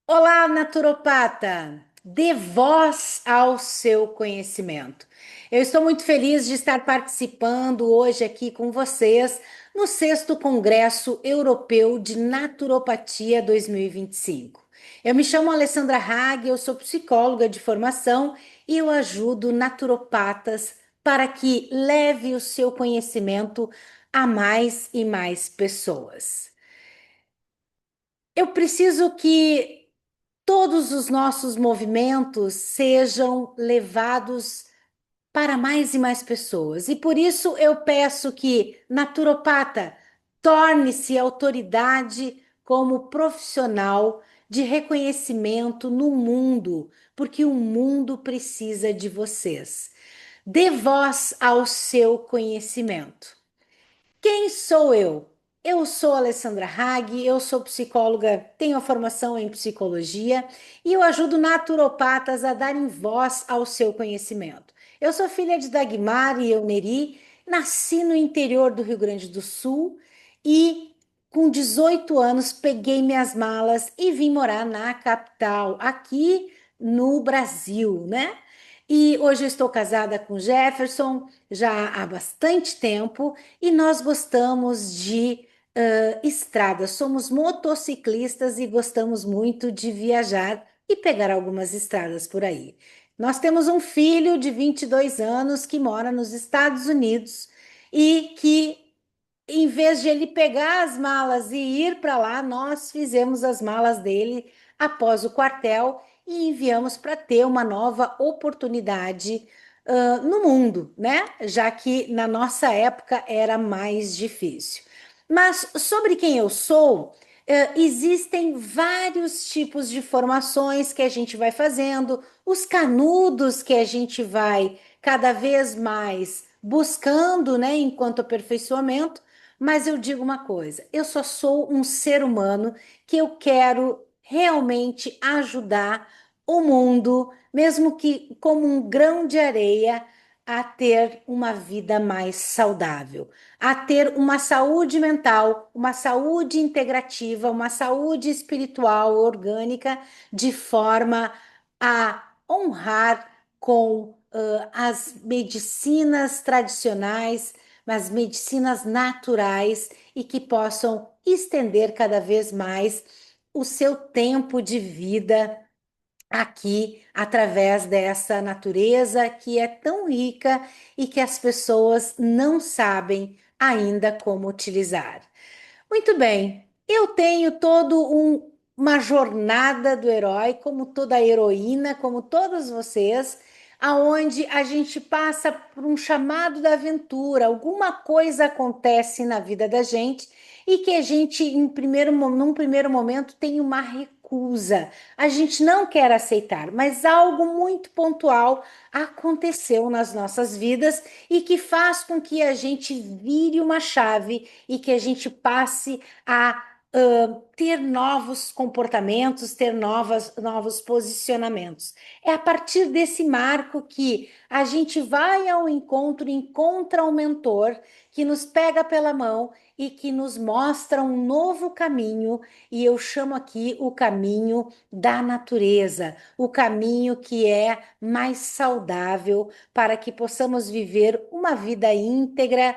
Olá, naturopata! Dê voz ao seu conhecimento. Eu estou muito feliz de estar participando hoje aqui com vocês no sexto Congresso Europeu de Naturopatia 2025. Eu me chamo Alessandra Hag, eu sou psicóloga de formação e eu ajudo naturopatas para que leve o seu conhecimento a mais e mais pessoas. Eu preciso que todos os nossos movimentos sejam levados para mais e mais pessoas. E por isso eu peço que, naturopata, torne-se autoridade como profissional de reconhecimento no mundo, porque o mundo precisa de vocês. Dê voz ao seu conhecimento. Quem sou eu? Eu sou Alessandra Hag, eu sou psicóloga, tenho a formação em psicologia e eu ajudo naturopatas a darem voz ao seu conhecimento. Eu sou filha de Dagmar e Euneri, nasci no interior do Rio Grande do Sul e com 18 anos peguei minhas malas e vim morar na capital, aqui no Brasil, né? E hoje eu estou casada com Jefferson já há bastante tempo e nós gostamos de estradas. Somos motociclistas e gostamos muito de viajar e pegar algumas estradas por aí. Nós temos um filho de 22 anos que mora nos Estados Unidos e que, em vez de ele pegar as malas e ir para lá, nós fizemos as malas dele após o quartel e enviamos para ter uma nova oportunidade no mundo, né? Já que na nossa época era mais difícil. Mas sobre quem eu sou, existem vários tipos de formações que a gente vai fazendo, os canudos que a gente vai cada vez mais buscando, né, enquanto aperfeiçoamento. Mas eu digo uma coisa, eu só sou um ser humano que eu quero realmente ajudar o mundo, mesmo que como um grão de areia, a ter uma vida mais saudável, a ter uma saúde mental, uma saúde integrativa, uma saúde espiritual, orgânica, de forma a honrar com as medicinas tradicionais, as medicinas naturais e que possam estender cada vez mais o seu tempo de vida aqui através dessa natureza que é tão rica e que as pessoas não sabem ainda como utilizar. Muito bem, eu tenho uma jornada do herói, como toda heroína, como todos vocês, aonde a gente passa por um chamado da aventura, alguma coisa acontece na vida da gente e que a gente, num primeiro momento, tem uma recusa. A gente não quer aceitar, mas algo muito pontual aconteceu nas nossas vidas e que faz com que a gente vire uma chave e que a gente passe a ter novos comportamentos, ter novos posicionamentos. É a partir desse marco que a gente vai ao encontro, encontra um mentor que nos pega pela mão e que nos mostra um novo caminho, e eu chamo aqui o caminho da natureza, o caminho que é mais saudável para que possamos viver uma vida íntegra,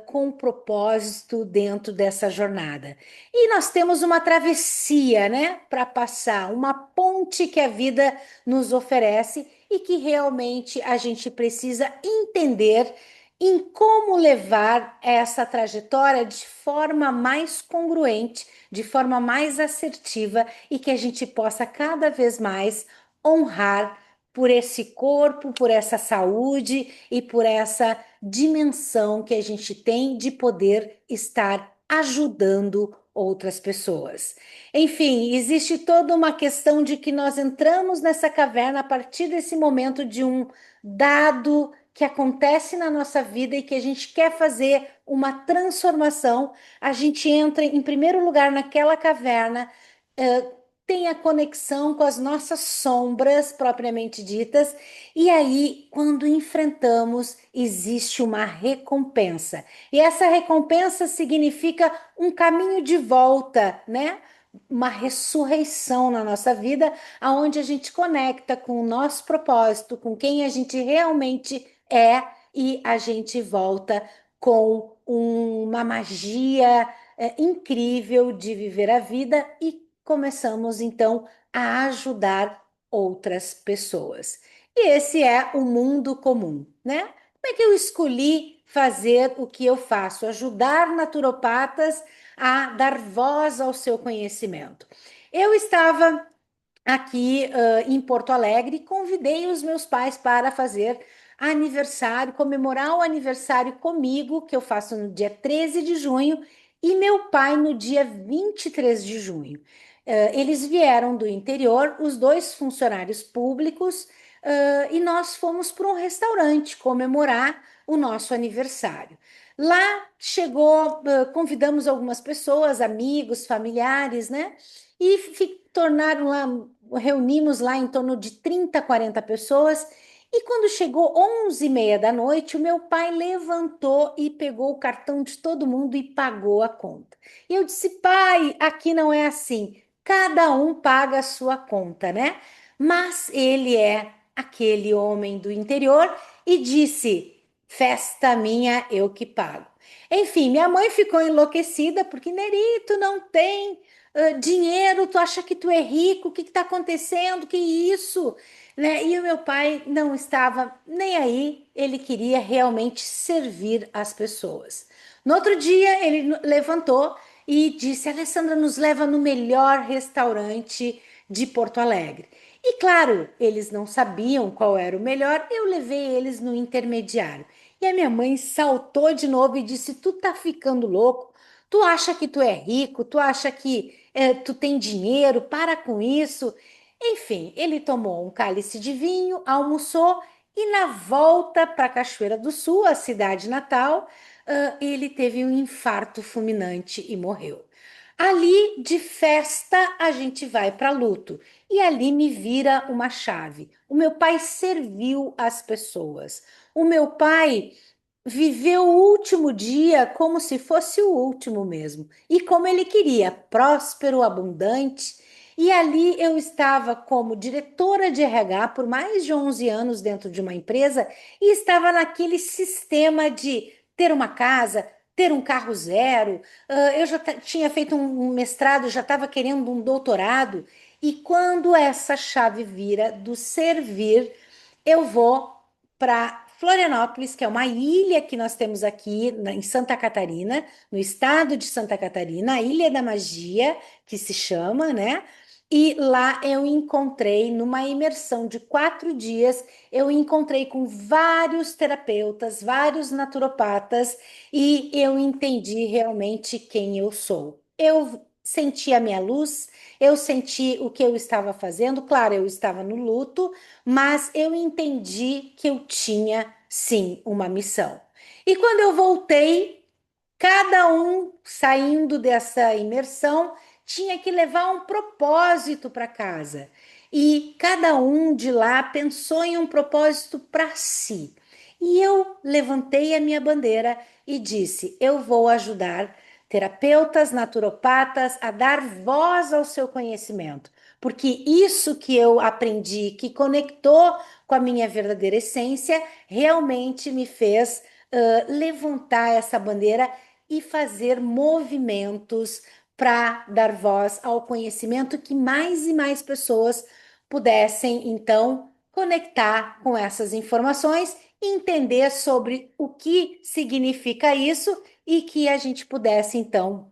com propósito dentro dessa jornada. E nós temos uma travessia, né, para passar, uma ponte que a vida nos oferece e que realmente a gente precisa entender em como levar essa trajetória de forma mais congruente, de forma mais assertiva e que a gente possa cada vez mais honrar por esse corpo, por essa saúde e por essa dimensão que a gente tem de poder estar ajudando outras pessoas. Enfim, existe toda uma questão de que nós entramos nessa caverna a partir desse momento de um dado que acontece na nossa vida e que a gente quer fazer uma transformação, a gente entra em primeiro lugar naquela caverna, tem a conexão com as nossas sombras propriamente ditas, e aí, quando enfrentamos, existe uma recompensa. E essa recompensa significa um caminho de volta, né? uma ressurreição na nossa vida, aonde a gente conecta com o nosso propósito, com quem a gente realmente é e a gente volta com uma magia incrível de viver a vida e começamos então a ajudar outras pessoas. E esse é o mundo comum, né? Como é que eu escolhi fazer o que eu faço? Ajudar naturopatas a dar voz ao seu conhecimento. Eu estava aqui em Porto Alegre e convidei os meus pais para fazer aniversário, comemorar o aniversário comigo, que eu faço no dia 13 de junho, e meu pai no dia 23 de junho. Eles vieram do interior, os dois funcionários públicos, e nós fomos para um restaurante comemorar o nosso aniversário. Lá chegou, convidamos algumas pessoas, amigos, familiares, né? E tornaram lá, reunimos lá em torno de 30, 40 pessoas. E quando chegou 11h30 da noite, o meu pai levantou e pegou o cartão de todo mundo e pagou a conta. E eu disse, pai, aqui não é assim. Cada um paga a sua conta, né? Mas ele é aquele homem do interior e disse, festa minha, eu que pago. Enfim, minha mãe ficou enlouquecida porque Nerito não tem dinheiro, tu acha que tu é rico, o que está acontecendo, que isso? Né? E o meu pai não estava nem aí, ele queria realmente servir as pessoas. No outro dia, ele levantou e disse: Alessandra, nos leva no melhor restaurante de Porto Alegre. E claro, eles não sabiam qual era o melhor, eu levei eles no intermediário. E a minha mãe saltou de novo e disse: Tu tá ficando louco? Tu acha que tu é rico? Tu acha que tu tem dinheiro? Para com isso. Enfim, ele tomou um cálice de vinho, almoçou e na volta para Cachoeira do Sul, a cidade natal, ele teve um infarto fulminante e morreu. Ali de festa a gente vai para luto e ali me vira uma chave. O meu pai serviu as pessoas. O meu pai viveu o último dia como se fosse o último mesmo, e como ele queria, próspero, abundante. E ali eu estava como diretora de RH por mais de 11 anos dentro de uma empresa e estava naquele sistema de ter uma casa, ter um carro zero. Eu já tinha feito um mestrado, já estava querendo um doutorado. E quando essa chave vira do servir, eu vou para Florianópolis, que é uma ilha que nós temos aqui em Santa Catarina, no estado de Santa Catarina, a Ilha da Magia, que se chama, né? E lá eu encontrei, numa imersão de 4 dias, eu encontrei com vários terapeutas, vários naturopatas, e eu entendi realmente quem eu sou. Eu senti a minha luz, eu senti o que eu estava fazendo, claro, eu estava no luto, mas eu entendi que eu tinha sim uma missão. E quando eu voltei, cada um saindo dessa imersão tinha que levar um propósito para casa. E cada um de lá pensou em um propósito para si. E eu levantei a minha bandeira e disse: eu vou ajudar terapeutas, naturopatas a dar voz ao seu conhecimento, porque isso que eu aprendi, que conectou com a minha verdadeira essência, realmente me fez levantar essa bandeira e fazer movimentos para dar voz ao conhecimento que mais e mais pessoas pudessem, então, conectar com essas informações, entender sobre o que significa isso e que a gente pudesse, então,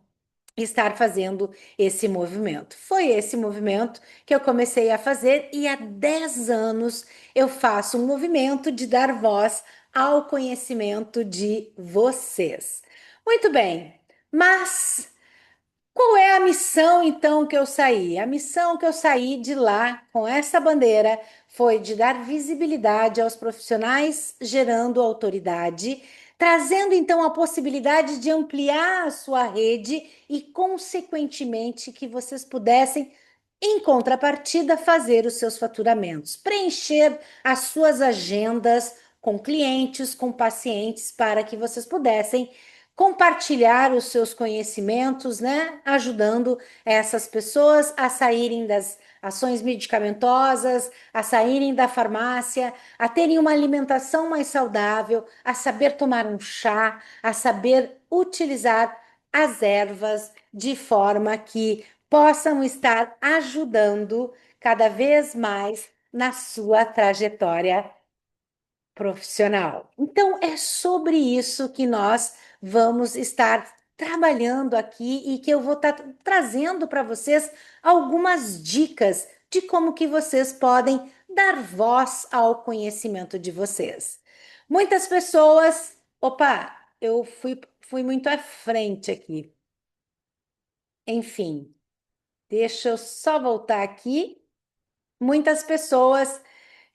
estar fazendo esse movimento. Foi esse movimento que eu comecei a fazer e há 10 anos eu faço um movimento de dar voz ao conhecimento de vocês. Muito bem, mas qual é a missão então que eu saí? A missão que eu saí de lá com essa bandeira foi de dar visibilidade aos profissionais, gerando autoridade, trazendo então a possibilidade de ampliar a sua rede e, consequentemente, que vocês pudessem, em contrapartida, fazer os seus faturamentos, preencher as suas agendas com clientes, com pacientes, para que vocês pudessem compartilhar os seus conhecimentos, né? Ajudando essas pessoas a saírem das ações medicamentosas, a saírem da farmácia, a terem uma alimentação mais saudável, a saber tomar um chá, a saber utilizar as ervas de forma que possam estar ajudando cada vez mais na sua trajetória profissional. Então, é sobre isso que nós vamos estar trabalhando aqui e que eu vou estar trazendo para vocês algumas dicas de como que vocês podem dar voz ao conhecimento de vocês. Muitas pessoas, opa, eu fui muito à frente aqui. Enfim, deixa eu só voltar aqui. Muitas pessoas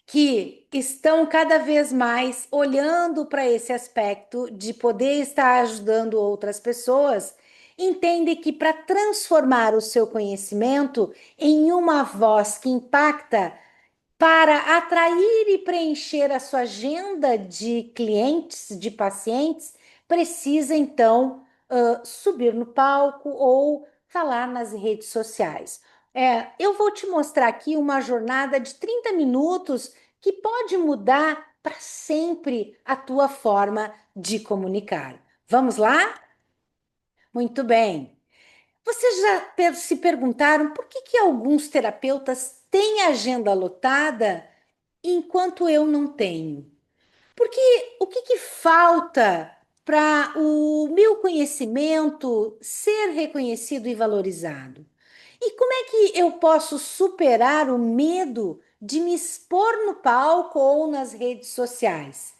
que estão cada vez mais olhando para esse aspecto de poder estar ajudando outras pessoas, entende que para transformar o seu conhecimento em uma voz que impacta para atrair e preencher a sua agenda de clientes, de pacientes, precisa então subir no palco ou falar nas redes sociais. Eu vou te mostrar aqui uma jornada de 30 minutos que pode mudar para sempre a tua forma de comunicar. Vamos lá? Muito bem. Vocês já se perguntaram por que alguns terapeutas têm agenda lotada enquanto eu não tenho? Porque o que falta para o meu conhecimento ser reconhecido e valorizado? E como é que eu posso superar o medo de me expor no palco ou nas redes sociais?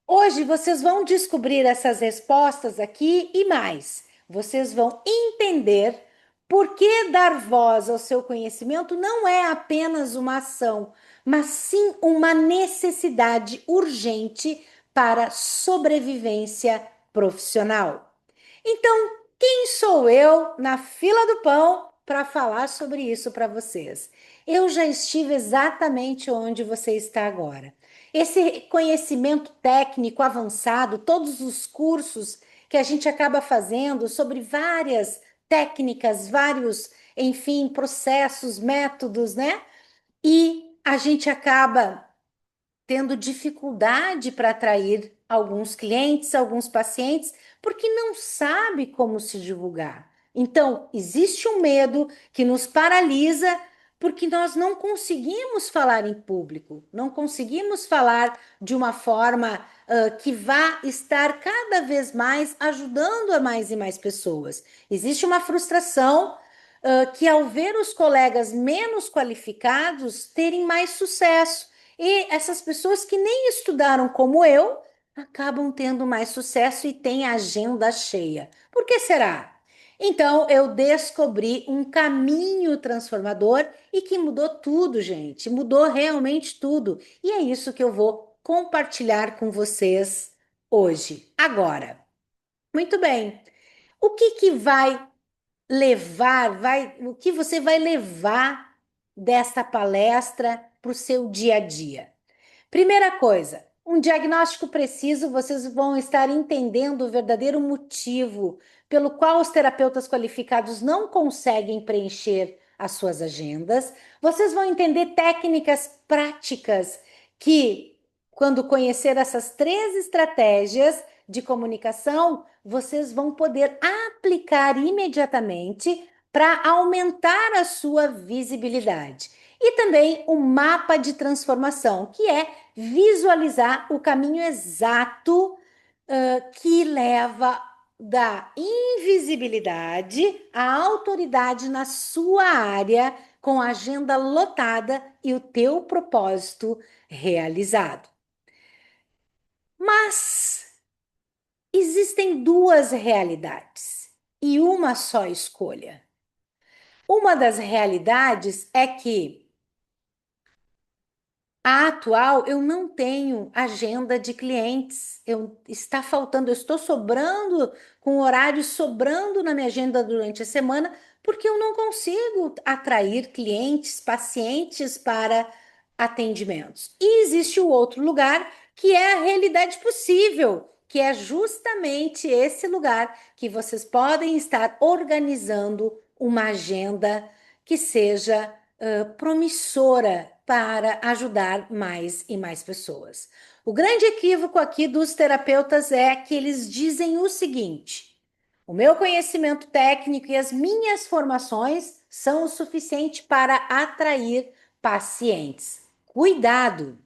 Hoje vocês vão descobrir essas respostas aqui e mais. Vocês vão entender por que dar voz ao seu conhecimento não é apenas uma ação, mas sim uma necessidade urgente para sobrevivência profissional. Então, quem sou eu na fila do pão para falar sobre isso para vocês? Eu já estive exatamente onde você está agora. Esse conhecimento técnico avançado, todos os cursos que a gente acaba fazendo sobre várias técnicas, vários, enfim, processos, métodos, né? E a gente acaba tendo dificuldade para atrair alguns clientes, alguns pacientes, porque não sabe como se divulgar. Então, existe um medo que nos paralisa porque nós não conseguimos falar em público, não conseguimos falar de uma forma que vá estar cada vez mais ajudando a mais e mais pessoas. Existe uma frustração que, ao ver os colegas menos qualificados terem mais sucesso, e essas pessoas que nem estudaram como eu acabam tendo mais sucesso e têm a agenda cheia. Por que será? Então, eu descobri um caminho transformador e que mudou tudo, gente. Mudou realmente tudo. E é isso que eu vou compartilhar com vocês hoje, agora. Muito bem. O que vai levar, o que você vai levar desta palestra para o seu dia a dia? Primeira coisa, um diagnóstico preciso, vocês vão estar entendendo o verdadeiro motivo pelo qual os terapeutas qualificados não conseguem preencher as suas agendas. Vocês vão entender técnicas práticas que, quando conhecer essas três estratégias de comunicação, vocês vão poder aplicar imediatamente para aumentar a sua visibilidade. E também o mapa de transformação, que é visualizar o caminho exato que leva da invisibilidade à autoridade na sua área, com a agenda lotada e o teu propósito realizado. Mas existem duas realidades e uma só escolha. Uma das realidades é que a atual, eu não tenho agenda de clientes. Está faltando, eu estou sobrando, com horários sobrando na minha agenda durante a semana, porque eu não consigo atrair clientes, pacientes para atendimentos. E existe o outro lugar, que é a realidade possível, que é justamente esse lugar que vocês podem estar organizando uma agenda que seja promissora para ajudar mais e mais pessoas. O grande equívoco aqui dos terapeutas é que eles dizem o seguinte: o meu conhecimento técnico e as minhas formações são o suficiente para atrair pacientes. Cuidado!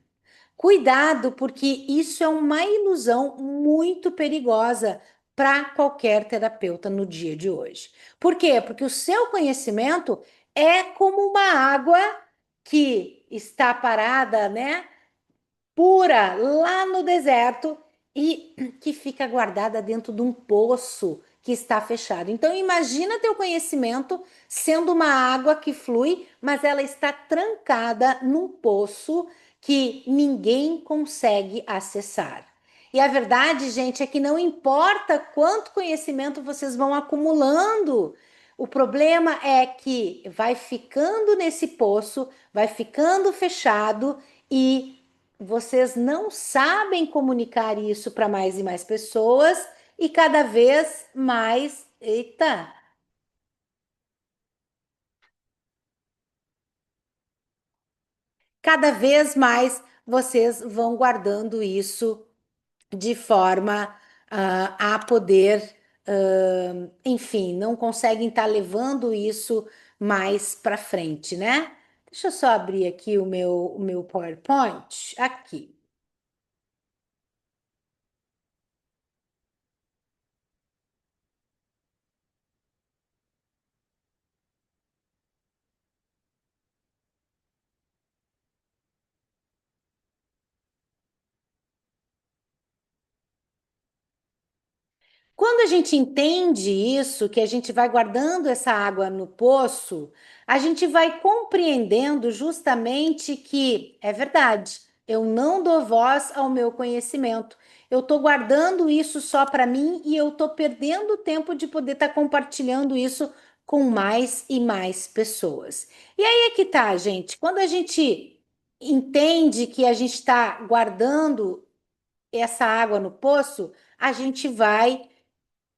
Cuidado, porque isso é uma ilusão muito perigosa para qualquer terapeuta no dia de hoje. Por quê? Porque o seu conhecimento é como uma água que está parada, né? Pura lá no deserto e que fica guardada dentro de um poço que está fechado. Então imagina teu conhecimento sendo uma água que flui, mas ela está trancada num poço que ninguém consegue acessar. E a verdade, gente, é que não importa quanto conhecimento vocês vão acumulando, o problema é que vai ficando nesse poço, vai ficando fechado e vocês não sabem comunicar isso para mais e mais pessoas e cada vez mais, eita, cada vez mais vocês vão guardando isso de forma a poder, enfim, não conseguem estar levando isso mais para frente, né? Deixa eu só abrir aqui o meu PowerPoint. Aqui. Quando a gente entende isso, que a gente vai guardando essa água no poço, a gente vai compreendendo justamente que é verdade, eu não dou voz ao meu conhecimento. Eu estou guardando isso só para mim e eu estou perdendo o tempo de poder estar compartilhando isso com mais e mais pessoas. E aí é que tá, gente. Quando a gente entende que a gente está guardando essa água no poço, a gente vai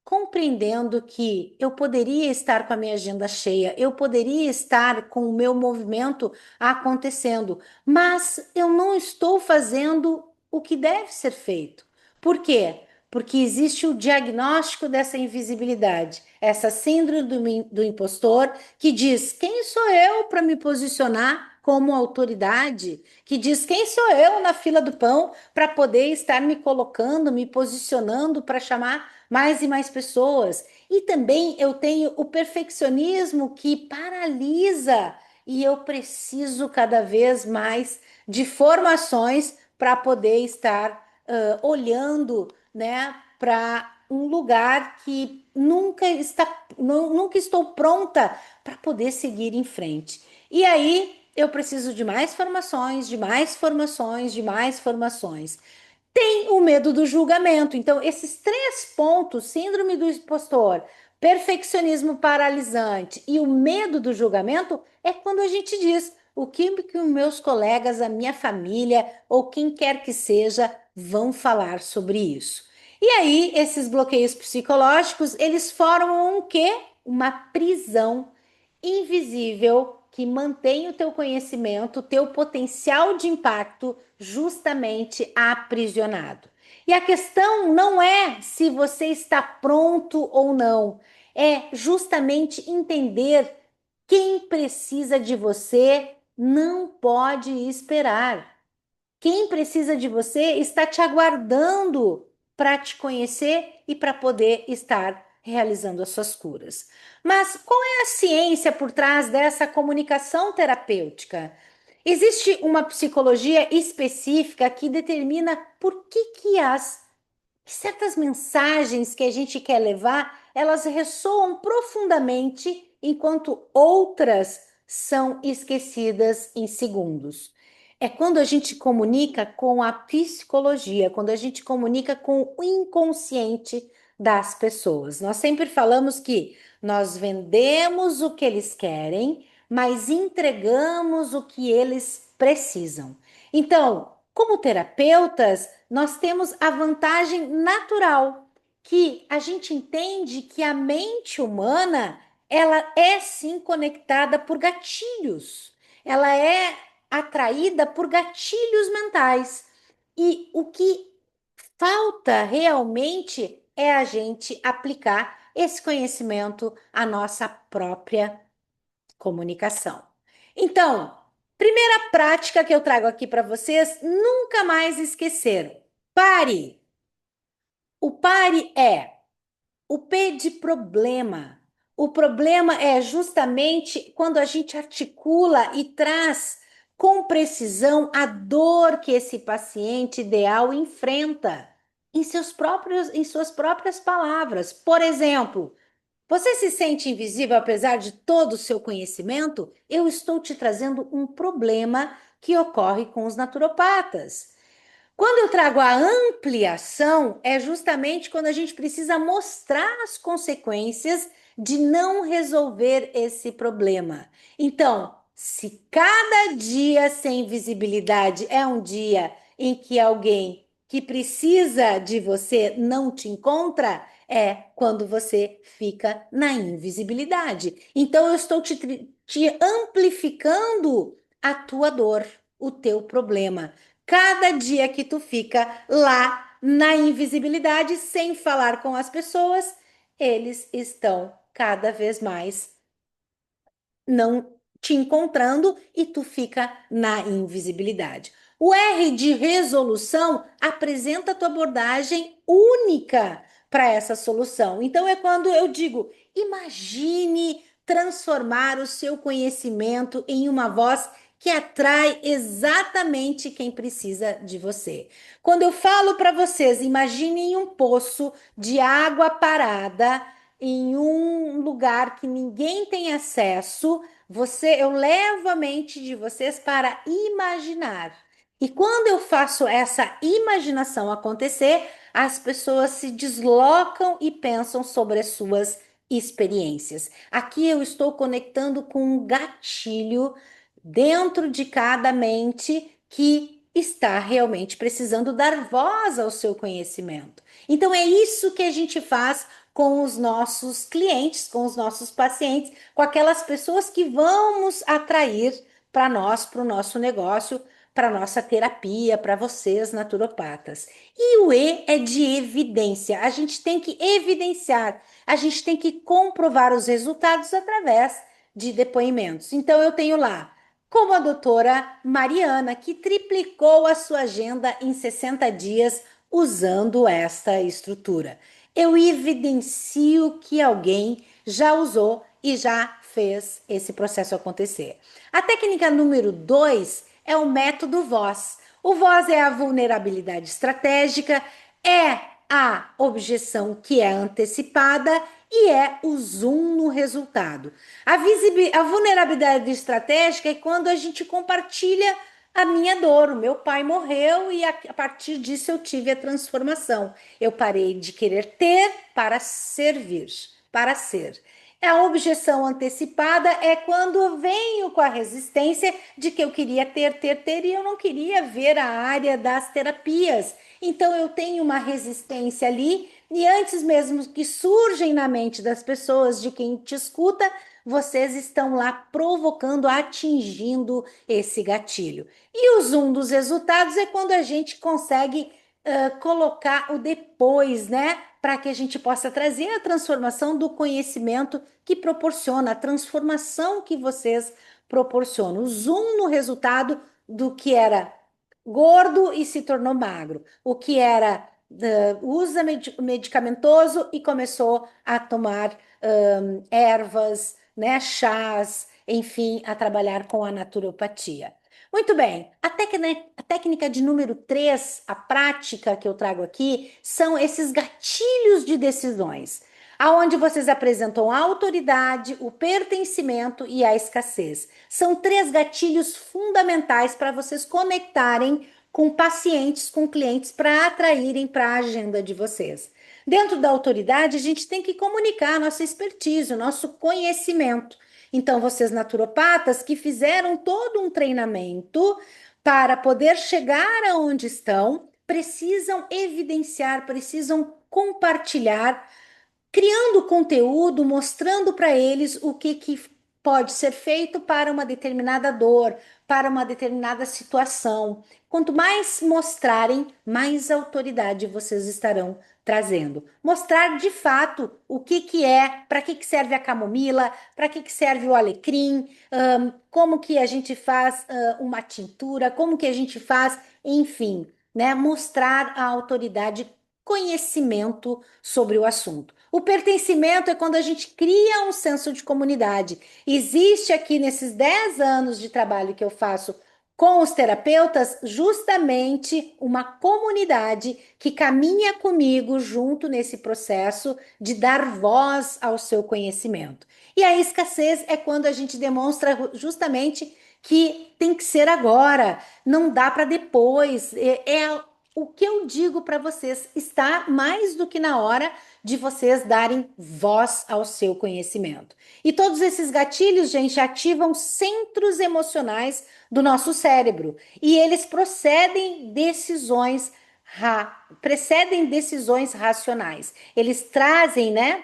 compreendendo que eu poderia estar com a minha agenda cheia, eu poderia estar com o meu movimento acontecendo, mas eu não estou fazendo o que deve ser feito. Por quê? Porque existe o diagnóstico dessa invisibilidade, essa síndrome do impostor, que diz: quem sou eu para me posicionar como autoridade? Que diz: quem sou eu na fila do pão para poder estar me colocando, me posicionando para chamar mais e mais pessoas. E também eu tenho o perfeccionismo que paralisa e eu preciso cada vez mais de formações para poder estar olhando, né, para um lugar que nunca estou pronta para poder seguir em frente. E aí eu preciso de mais formações, de mais formações, de mais formações. Tem o medo do julgamento. Então, esses três pontos, síndrome do impostor, perfeccionismo paralisante e o medo do julgamento, é quando a gente diz que os meus colegas, a minha família ou quem quer que seja vão falar sobre isso. E aí, esses bloqueios psicológicos, eles formam um quê? Uma prisão invisível que mantém o teu conhecimento, o teu potencial de impacto justamente aprisionado. E a questão não é se você está pronto ou não, é justamente entender quem precisa de você não pode esperar. Quem precisa de você está te aguardando para te conhecer e para poder estar realizando as suas curas. Mas qual é a ciência por trás dessa comunicação terapêutica? Existe uma psicologia específica que determina por que as certas mensagens que a gente quer levar, elas ressoam profundamente, enquanto outras são esquecidas em segundos. É quando a gente comunica com a psicologia, quando a gente comunica com o inconsciente das pessoas. Nós sempre falamos que nós vendemos o que eles querem, mas entregamos o que eles precisam. Então, como terapeutas, nós temos a vantagem natural, que a gente entende que a mente humana, ela é sim conectada por gatilhos. Ela é atraída por gatilhos mentais. E o que falta realmente é a gente aplicar esse conhecimento à nossa própria comunicação. Então, primeira prática que eu trago aqui para vocês, nunca mais esquecer. Pare. O pare é o P de problema. O problema é justamente quando a gente articula e traz com precisão a dor que esse paciente ideal enfrenta em suas próprias palavras. Por exemplo, você se sente invisível apesar de todo o seu conhecimento? Eu estou te trazendo um problema que ocorre com os naturopatas. Quando eu trago a ampliação, é justamente quando a gente precisa mostrar as consequências de não resolver esse problema. Então, se cada dia sem visibilidade é um dia em que alguém que precisa de você não te encontra, é quando você fica na invisibilidade. Então, eu estou te amplificando a tua dor, o teu problema. Cada dia que tu fica lá na invisibilidade, sem falar com as pessoas, eles estão cada vez mais não te encontrando e tu fica na invisibilidade. O R de resolução apresenta a tua abordagem única para essa solução. Então é quando eu digo, imagine transformar o seu conhecimento em uma voz que atrai exatamente quem precisa de você. Quando eu falo para vocês, imaginem um poço de água parada em um lugar que ninguém tem acesso, eu levo a mente de vocês para imaginar. E quando eu faço essa imaginação acontecer, as pessoas se deslocam e pensam sobre as suas experiências. Aqui eu estou conectando com um gatilho dentro de cada mente que está realmente precisando dar voz ao seu conhecimento. Então é isso que a gente faz com os nossos clientes, com os nossos pacientes, com aquelas pessoas que vamos atrair para nós, para o nosso negócio, para nossa terapia, para vocês, naturopatas. E o E é de evidência. A gente tem que evidenciar, a gente tem que comprovar os resultados através de depoimentos. Então, eu tenho lá, como a doutora Mariana, que triplicou a sua agenda em 60 dias usando esta estrutura. Eu evidencio que alguém já usou e já fez esse processo acontecer. A técnica número 2 é o método VOZ. O VOZ é a vulnerabilidade estratégica, é a objeção que é antecipada e é o zoom no resultado. A vulnerabilidade estratégica é quando a gente compartilha a minha dor. O meu pai morreu e a partir disso eu tive a transformação. Eu parei de querer ter para servir, para ser. A objeção antecipada é quando eu venho com a resistência de que eu queria ter, e eu não queria ver a área das terapias. Então eu tenho uma resistência ali, e antes mesmo que surgem na mente das pessoas, de quem te escuta, vocês estão lá provocando, atingindo esse gatilho. E o zoom dos resultados é quando a gente consegue colocar o depois, né? Para que a gente possa trazer a transformação do conhecimento que proporciona, a transformação que vocês proporcionam. O zoom no resultado do que era gordo e se tornou magro, o que era usa medicamentoso e começou a tomar ervas, né, chás, enfim, a trabalhar com a naturopatia. Muito bem, a técnica de número 3, a prática que eu trago aqui, são esses gatilhos de decisões, aonde vocês apresentam a autoridade, o pertencimento e a escassez. São 3 gatilhos fundamentais para vocês conectarem com pacientes, com clientes, para atraírem para a agenda de vocês. Dentro da autoridade, a gente tem que comunicar a nossa expertise, o nosso conhecimento. Então, vocês naturopatas que fizeram todo um treinamento para poder chegar aonde estão, precisam evidenciar, precisam compartilhar, criando conteúdo, mostrando para eles o que pode ser feito para uma determinada dor, para uma determinada situação. Quanto mais mostrarem, mais autoridade vocês estarão trazendo. Mostrar de fato o que é, para que serve a camomila, para que serve o alecrim, como que a gente faz uma tintura, como que a gente faz, enfim, né? Mostrar a autoridade, conhecimento sobre o assunto. O pertencimento é quando a gente cria um senso de comunidade. Existe aqui nesses 10 anos de trabalho que eu faço com os terapeutas, justamente uma comunidade que caminha comigo junto nesse processo de dar voz ao seu conhecimento. E a escassez é quando a gente demonstra justamente que tem que ser agora, não dá para depois. É o que eu digo para vocês, está mais do que na hora de vocês darem voz ao seu conhecimento. E todos esses gatilhos, gente, ativam centros emocionais do nosso cérebro e eles precedem decisões racionais. Eles trazem, né,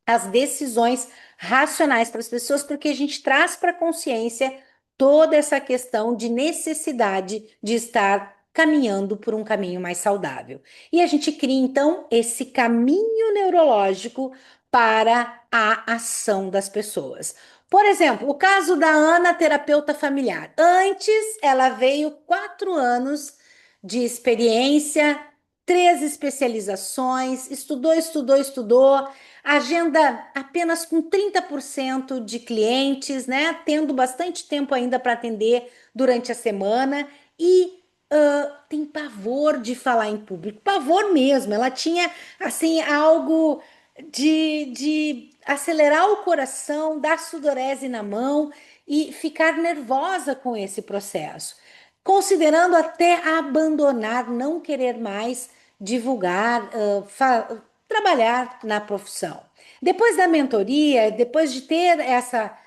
as decisões racionais para as pessoas porque a gente traz para a consciência toda essa questão de necessidade de estar caminhando por um caminho mais saudável. E a gente cria, então, esse caminho neurológico para a ação das pessoas. Por exemplo, o caso da Ana, terapeuta familiar. Antes, ela veio 4 anos de experiência, 3 especializações, estudou, agenda apenas com 30% de clientes, né? Tendo bastante tempo ainda para atender durante a semana e tem pavor de falar em público, pavor mesmo. Ela tinha assim algo de acelerar o coração, dar sudorese na mão e ficar nervosa com esse processo, considerando até abandonar, não querer mais divulgar, trabalhar na profissão. Depois da mentoria, depois de ter essa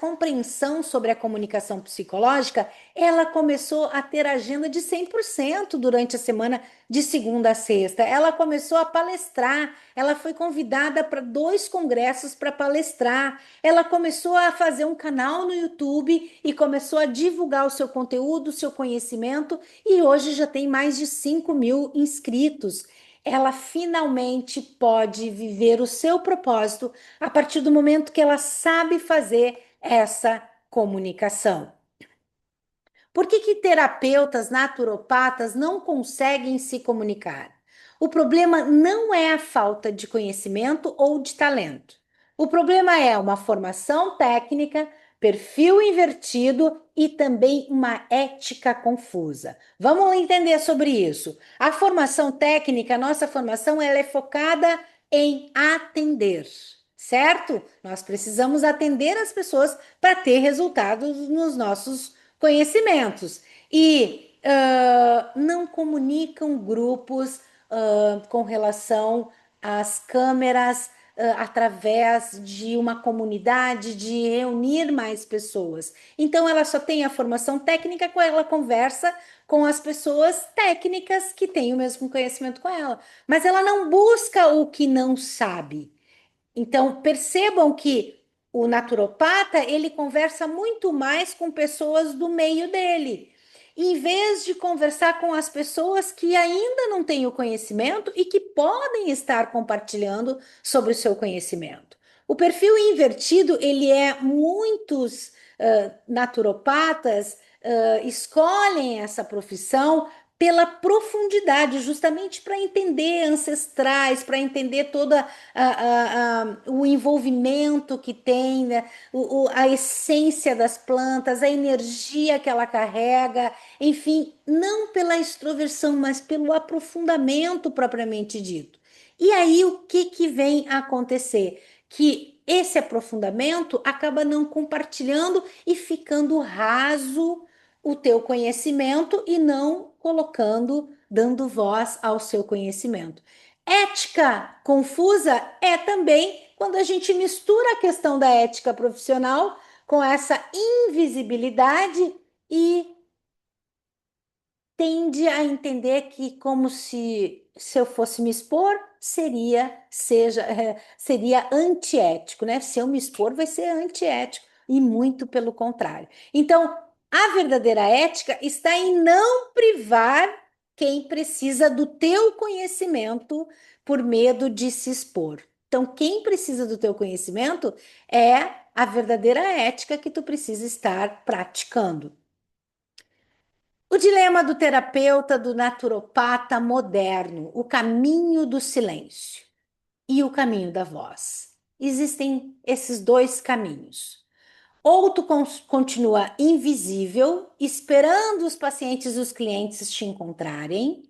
compreensão sobre a comunicação psicológica, ela começou a ter agenda de 100% durante a semana, de segunda a sexta. Ela começou a palestrar, ela foi convidada para 2 congressos para palestrar, ela começou a fazer um canal no YouTube e começou a divulgar o seu conteúdo, o seu conhecimento, e hoje já tem mais de 5.000 inscritos. Ela finalmente pode viver o seu propósito a partir do momento que ela sabe fazer essa comunicação. Por que terapeutas, naturopatas não conseguem se comunicar? O problema não é a falta de conhecimento ou de talento. O problema é uma formação técnica, perfil invertido e também uma ética confusa. Vamos entender sobre isso. A formação técnica, a nossa formação, ela é focada em atender, certo? Nós precisamos atender as pessoas para ter resultados nos nossos conhecimentos e não comunicam grupos com relação às câmeras através de uma comunidade, de reunir mais pessoas. Então, ela só tem a formação técnica quando ela conversa com as pessoas técnicas que têm o mesmo conhecimento com ela, mas ela não busca o que não sabe. Então, percebam que o naturopata, ele conversa muito mais com pessoas do meio dele, em vez de conversar com as pessoas que ainda não têm o conhecimento e que podem estar compartilhando sobre o seu conhecimento. O perfil invertido, ele é muitos naturopatas escolhem essa profissão pela profundidade, justamente para entender ancestrais, para entender toda o envolvimento que tem, né? A essência das plantas, a energia que ela carrega, enfim, não pela extroversão, mas pelo aprofundamento propriamente dito. E aí o que vem a acontecer? Que esse aprofundamento acaba não compartilhando e ficando raso o teu conhecimento e não colocando, dando voz ao seu conhecimento. Ética confusa é também quando a gente mistura a questão da ética profissional com essa invisibilidade e tende a entender que como se eu fosse me expor, seria antiético, né? Se eu me expor, vai ser antiético, e muito pelo contrário. Então, a verdadeira ética está em não privar quem precisa do teu conhecimento por medo de se expor. Então, quem precisa do teu conhecimento é a verdadeira ética que tu precisa estar praticando. O dilema do terapeuta, do naturopata moderno, o caminho do silêncio e o caminho da voz. Existem esses dois caminhos. Ou tu continua invisível, esperando os pacientes e os clientes te encontrarem,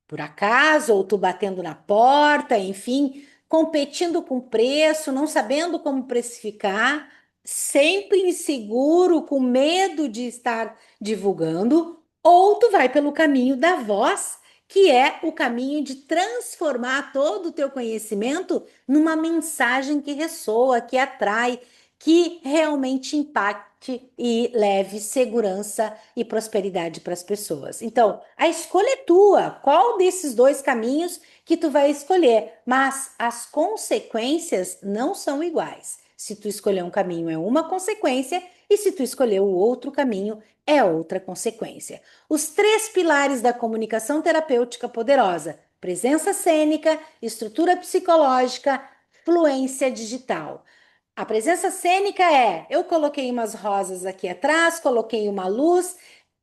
por acaso, ou tu batendo na porta, enfim, competindo com preço, não sabendo como precificar, sempre inseguro, com medo de estar divulgando, ou tu vai pelo caminho da voz, que é o caminho de transformar todo o teu conhecimento numa mensagem que ressoa, que atrai, que realmente impacte e leve segurança e prosperidade para as pessoas. Então, a escolha é tua. Qual desses dois caminhos que tu vai escolher? Mas as consequências não são iguais. Se tu escolher um caminho é uma consequência e se tu escolher o outro caminho é outra consequência. Os três pilares da comunicação terapêutica poderosa: presença cênica, estrutura psicológica, fluência digital. A presença cênica é: eu coloquei umas rosas aqui atrás, coloquei uma luz,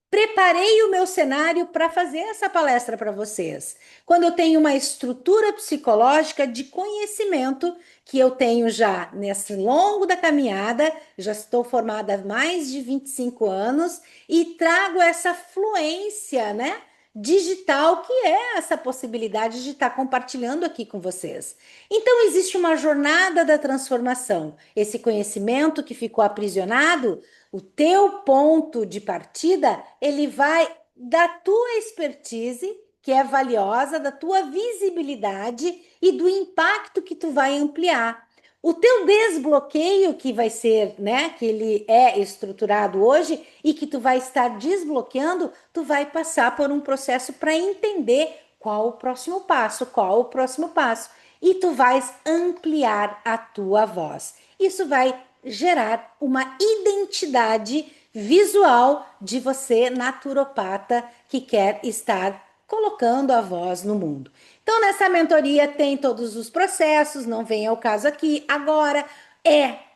preparei o meu cenário para fazer essa palestra para vocês. Quando eu tenho uma estrutura psicológica de conhecimento que eu tenho já nesse longo da caminhada, já estou formada há mais de 25 anos e trago essa fluência, né? Digital, que é essa possibilidade de estar compartilhando aqui com vocês. Então, existe uma jornada da transformação. Esse conhecimento que ficou aprisionado, o teu ponto de partida, ele vai da tua expertise, que é valiosa, da tua visibilidade e do impacto que tu vai ampliar. O teu desbloqueio, que vai ser, né, que ele é estruturado hoje e que tu vai estar desbloqueando, tu vai passar por um processo para entender qual o próximo passo, qual o próximo passo. E tu vais ampliar a tua voz. Isso vai gerar uma identidade visual de você, naturopata, que quer estar colocando a voz no mundo. Então, nessa mentoria tem todos os processos, não vem ao caso aqui. Agora,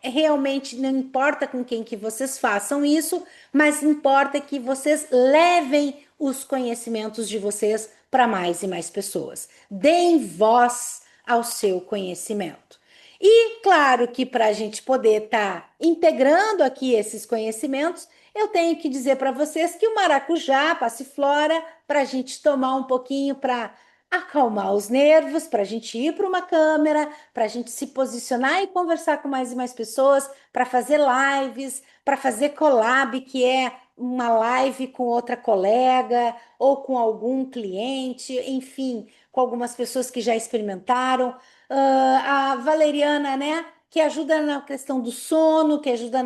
realmente não importa com quem que vocês façam isso, mas importa que vocês levem os conhecimentos de vocês para mais e mais pessoas. Deem voz ao seu conhecimento. E claro que para a gente poder estar integrando aqui esses conhecimentos, eu tenho que dizer para vocês que o maracujá, passiflora, para a gente tomar um pouquinho para acalmar os nervos, para a gente ir para uma câmera, para a gente se posicionar e conversar com mais e mais pessoas, para fazer lives, para fazer collab, que é uma live com outra colega ou com algum cliente, enfim, com algumas pessoas que já experimentaram. A Valeriana, né? Que ajuda na questão do sono, que ajuda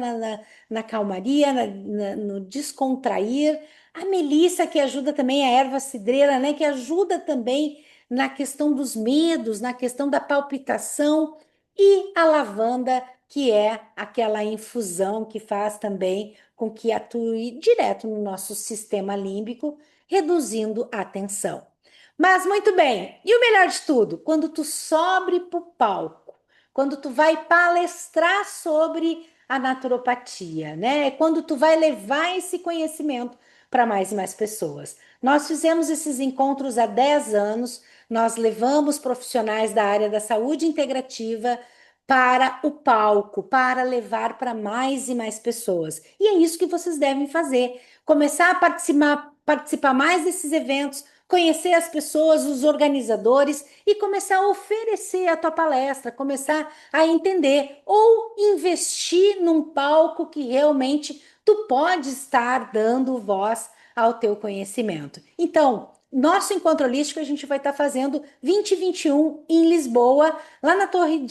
na calmaria, no descontrair. A Melissa, que ajuda também, a erva cidreira, né? Que ajuda também na questão dos medos, na questão da palpitação. E a lavanda, que é aquela infusão que faz também com que atue direto no nosso sistema límbico, reduzindo a tensão. Mas muito bem, e o melhor de tudo, quando tu sobe para o palco, quando tu vai palestrar sobre a naturopatia, né? Quando tu vai levar esse conhecimento para mais e mais pessoas. Nós fizemos esses encontros há 10 anos, nós levamos profissionais da área da saúde integrativa para o palco, para levar para mais e mais pessoas. E é isso que vocês devem fazer. Começar a participar mais desses eventos, conhecer as pessoas, os organizadores e começar a oferecer a tua palestra, começar a entender ou investir num palco que realmente tu pode estar dando voz ao teu conhecimento. Então, nosso encontro holístico a gente vai estar fazendo 2021 em Lisboa, lá na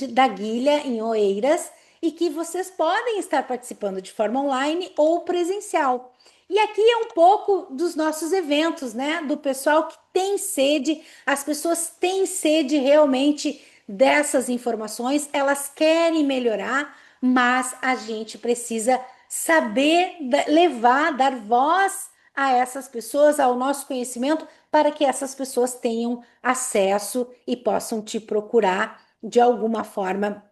da Guilha, em Oeiras, e que vocês podem estar participando de forma online ou presencial. E aqui é um pouco dos nossos eventos, né? Do pessoal que tem sede, as pessoas têm sede realmente dessas informações, elas querem melhorar, mas a gente precisa saber levar, dar voz a essas pessoas, ao nosso conhecimento, para que essas pessoas tenham acesso e possam te procurar de alguma forma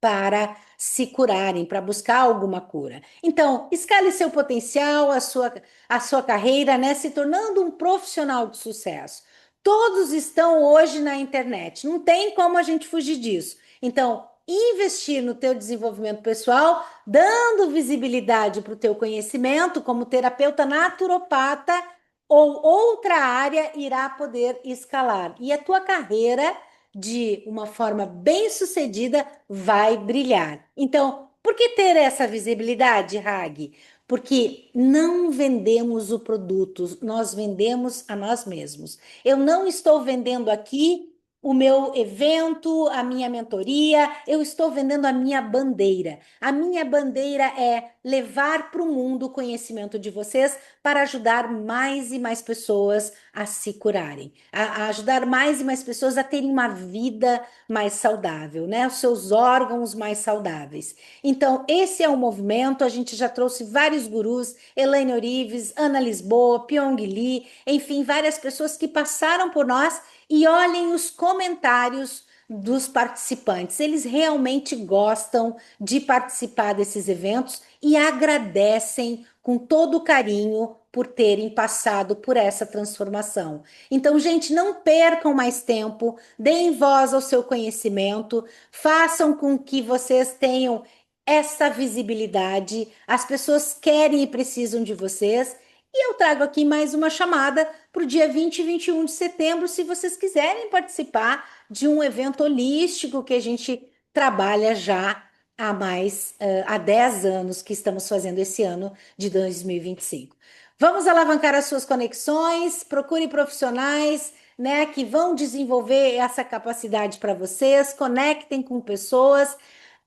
para se curarem, para buscar alguma cura. Então, escale seu potencial, a sua carreira, né, se tornando um profissional de sucesso. Todos estão hoje na internet, não tem como a gente fugir disso. Então, investir no teu desenvolvimento pessoal, dando visibilidade para o teu conhecimento como terapeuta naturopata ou outra área irá poder escalar. E a tua carreira de uma forma bem-sucedida vai brilhar. Então, por que ter essa visibilidade, Hag? Porque não vendemos o produto, nós vendemos a nós mesmos. Eu não estou vendendo aqui o meu evento, a minha mentoria, eu estou vendendo a minha bandeira. A minha bandeira é levar para o mundo o conhecimento de vocês para ajudar mais e mais pessoas a se curarem, a ajudar mais e mais pessoas a terem uma vida mais saudável, né? Os seus órgãos mais saudáveis. Então, esse é um movimento, a gente já trouxe vários gurus, Elaine Orives, Ana Lisboa, Pyong Lee, enfim, várias pessoas que passaram por nós e olhem os comentários dos participantes. Eles realmente gostam de participar desses eventos e agradecem com todo carinho por terem passado por essa transformação. Então, gente, não percam mais tempo, deem voz ao seu conhecimento, façam com que vocês tenham essa visibilidade. As pessoas querem e precisam de vocês. E eu trago aqui mais uma chamada para o dia 20 e 21 de setembro, se vocês quiserem participar de um evento holístico que a gente trabalha já há 10 anos que estamos fazendo esse ano de 2025. Vamos alavancar as suas conexões, procure profissionais, né, que vão desenvolver essa capacidade para vocês, conectem com pessoas.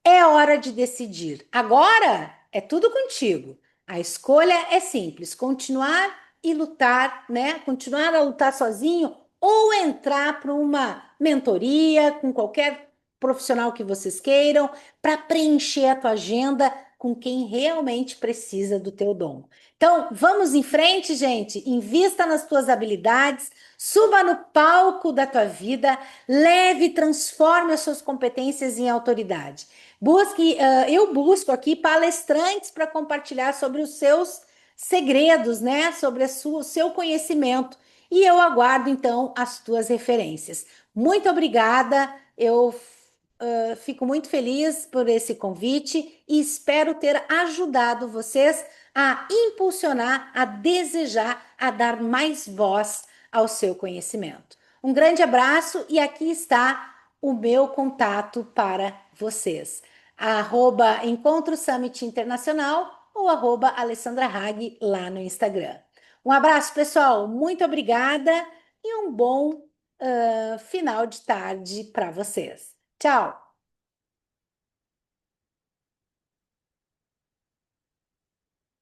É hora de decidir. Agora é tudo contigo. A escolha é simples: continuar e lutar, né? Continuar a lutar sozinho ou entrar para uma mentoria com qualquer profissional que vocês queiram para preencher a tua agenda com quem realmente precisa do teu dom. Então, vamos em frente, gente. Invista nas tuas habilidades, suba no palco da tua vida, leve e transforme as suas competências em autoridade. Eu busco aqui palestrantes para compartilhar sobre os seus segredos, né? Sobre o seu conhecimento. E eu aguardo, então, as tuas referências. Muito obrigada. Eu fico muito feliz por esse convite e espero ter ajudado vocês a impulsionar, a desejar, a dar mais voz ao seu conhecimento. Um grande abraço e aqui está o meu contato para vocês. @Encontro Summit Internacional ou @Alessandra Hag lá no Instagram. Um abraço, pessoal. Muito obrigada e um bom final de tarde para vocês. Tchau!